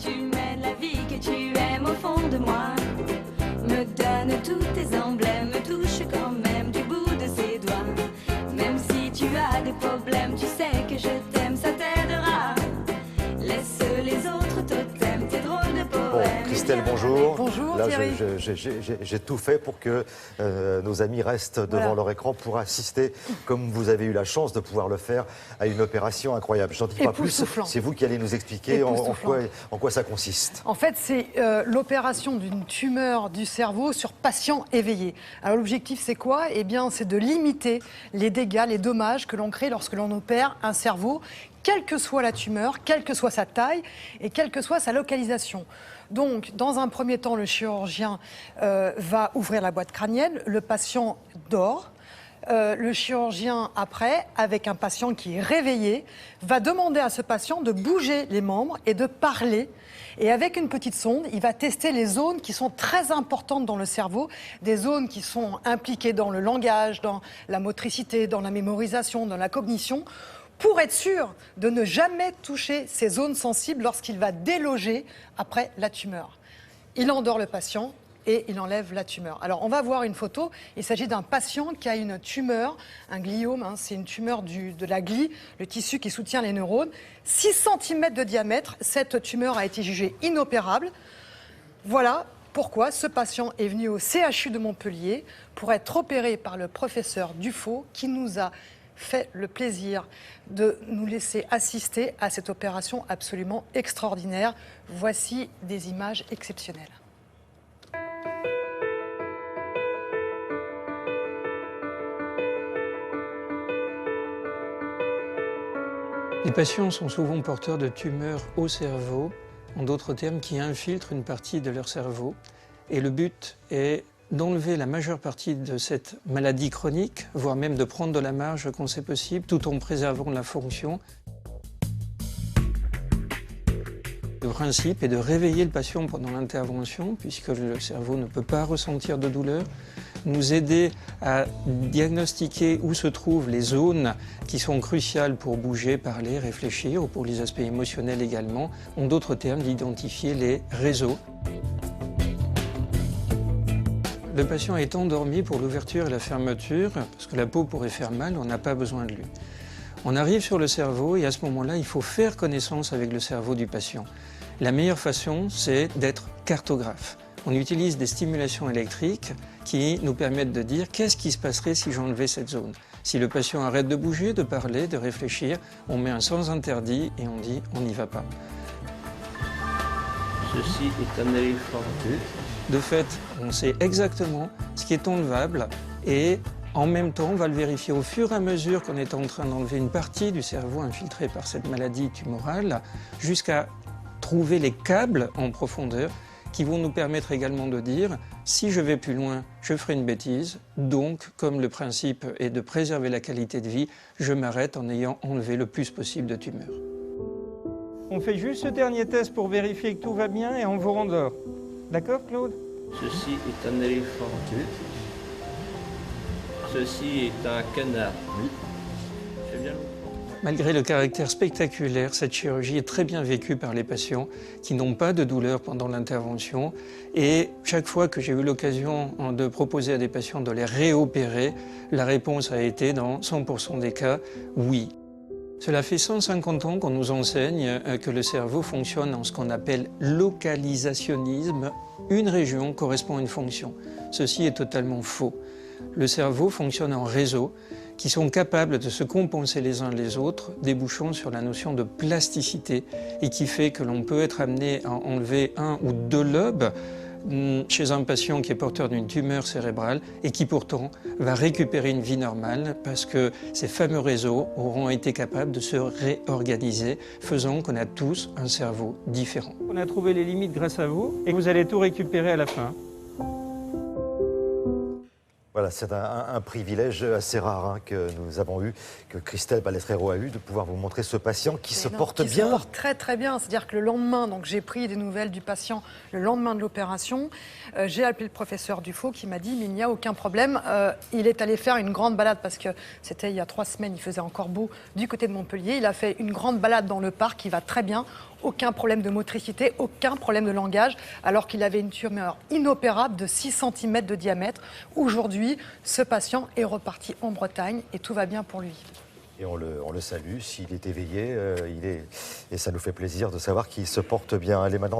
tu mènes la vie que tu aimes au fond de moi. Me donne tous tes emblèmes, me touche quand même du bout de ses doigts. Même si tu as des problèmes, tu sais que je t'aime, ça t'aidera. Laisse les autres totems, tes drôles de poèmes. Bon, Christelle, bonjour. Bonjour, là, Thierry. j'ai tout fait pour que nos amis restent devant leur écran pour assister, comme vous avez eu la chance de pouvoir le faire, à une opération incroyable. Je n'en dis pas plus, c'est vous qui allez nous expliquer en quoi ça consiste. En fait, c'est l'opération d'une tumeur du cerveau sur patient éveillé. Alors l'objectif, c'est quoi? Eh bien, c'est de limiter les dégâts, les dommages que l'on crée lorsque l'on opère un cerveau, quelle que soit la tumeur, quelle que soit sa taille et quelle que soit sa localisation. Donc, dans un premier temps, le chirurgien va ouvrir la boîte crânienne, le patient dort. Le chirurgien, après, avec un patient qui est réveillé, va demander à ce patient de bouger les membres et de parler. Et avec une petite sonde, il va tester les zones qui sont très importantes dans le cerveau, des zones qui sont impliquées dans le langage, dans la motricité, dans la mémorisation, dans la cognition, pour être sûr de ne jamais toucher ces zones sensibles lorsqu'il va déloger après la tumeur. Il endort le patient et il enlève la tumeur. Alors, on va voir une photo. Il s'agit d'un patient qui a une tumeur, un gliome, c'est une tumeur de la glie, le tissu qui soutient les neurones. 6 cm de diamètre, cette tumeur a été jugée inopérable. Voilà pourquoi ce patient est venu au CHU de Montpellier pour être opéré par le professeur Dufaux qui nous a fait le plaisir de nous laisser assister à cette opération absolument extraordinaire. Voici des images exceptionnelles. Les patients sont souvent porteurs de tumeurs au cerveau, en d'autres termes, qui infiltrent une partie de leur cerveau. Et le but est d'enlever la majeure partie de cette maladie chronique, voire même de prendre de la marge quand c'est possible, tout en préservant la fonction. Le principe est de réveiller le patient pendant l'intervention, puisque le cerveau ne peut pas ressentir de douleur, nous aider à diagnostiquer où se trouvent les zones qui sont cruciales pour bouger, parler, réfléchir, ou pour les aspects émotionnels également, en d'autres termes, d'identifier les réseaux. Le patient est endormi pour l'ouverture et la fermeture, parce que la peau pourrait faire mal, on n'a pas besoin de lui. On arrive sur le cerveau et à ce moment-là, il faut faire connaissance avec le cerveau du patient. La meilleure façon, c'est d'être cartographe. On utilise des stimulations électriques qui nous permettent de dire qu'est-ce qui se passerait si j'enlevais cette zone. Si le patient arrête de bouger, de parler, de réfléchir, on met un sans interdit et on dit on n'y va pas. Ceci est un éléphant. De fait, on sait exactement ce qui est enlevable et en même temps, on va le vérifier au fur et à mesure qu'on est en train d'enlever une partie du cerveau infiltré par cette maladie tumorale jusqu'à trouver les câbles en profondeur qui vont nous permettre également de dire si je vais plus loin, je ferai une bêtise. Donc, comme le principe est de préserver la qualité de vie, je m'arrête en ayant enlevé le plus possible de tumeurs. On fait juste ce dernier test pour vérifier que tout va bien et on vous rendort. D'accord, Claude? Ceci est un éléphant. Ceci est un canard. Oui. C'est bien. Malgré le caractère spectaculaire, cette chirurgie est très bien vécue par les patients qui n'ont pas de douleur pendant l'intervention. Et chaque fois que j'ai eu l'occasion de proposer à des patients de les réopérer, la réponse a été dans 100% des cas, oui. Cela fait 150 ans qu'on nous enseigne que le cerveau fonctionne en ce qu'on appelle localisationnisme. Une région correspond à une fonction. Ceci est totalement faux. Le cerveau fonctionne en réseau qui sont capables de se compenser les uns les autres, débouchant sur la notion de plasticité et qui fait que l'on peut être amené à enlever 1 ou 2 lobes chez un patient qui est porteur d'une tumeur cérébrale et qui pourtant va récupérer une vie normale parce que ces fameux réseaux auront été capables de se réorganiser, faisant qu'on a tous un cerveau différent. On a trouvé les limites grâce à vous et vous allez tout récupérer à la fin. Voilà, c'est un privilège assez rare que nous avons eu, que Christelle Balestrero a eu, de pouvoir vous montrer ce patient qui se porte bien. Qui se porte très très bien, c'est-à-dire que le lendemain, donc j'ai pris des nouvelles du patient le lendemain de l'opération, j'ai appelé le professeur Dufaux qui m'a dit mais il n'y a aucun problème, il est allé faire une grande balade parce que c'était il y a 3 semaines, il faisait encore beau du côté de Montpellier, il a fait une grande balade dans le parc, il va très bien, aucun problème de motricité, aucun problème de langage, alors qu'il avait une tumeur inopérable de 6 cm de diamètre. Aujourd'hui, ce patient est reparti en Bretagne et tout va bien pour lui. Et on le salue, s'il est éveillé, et ça nous fait plaisir de savoir qu'il se porte bien. Elle est maintenant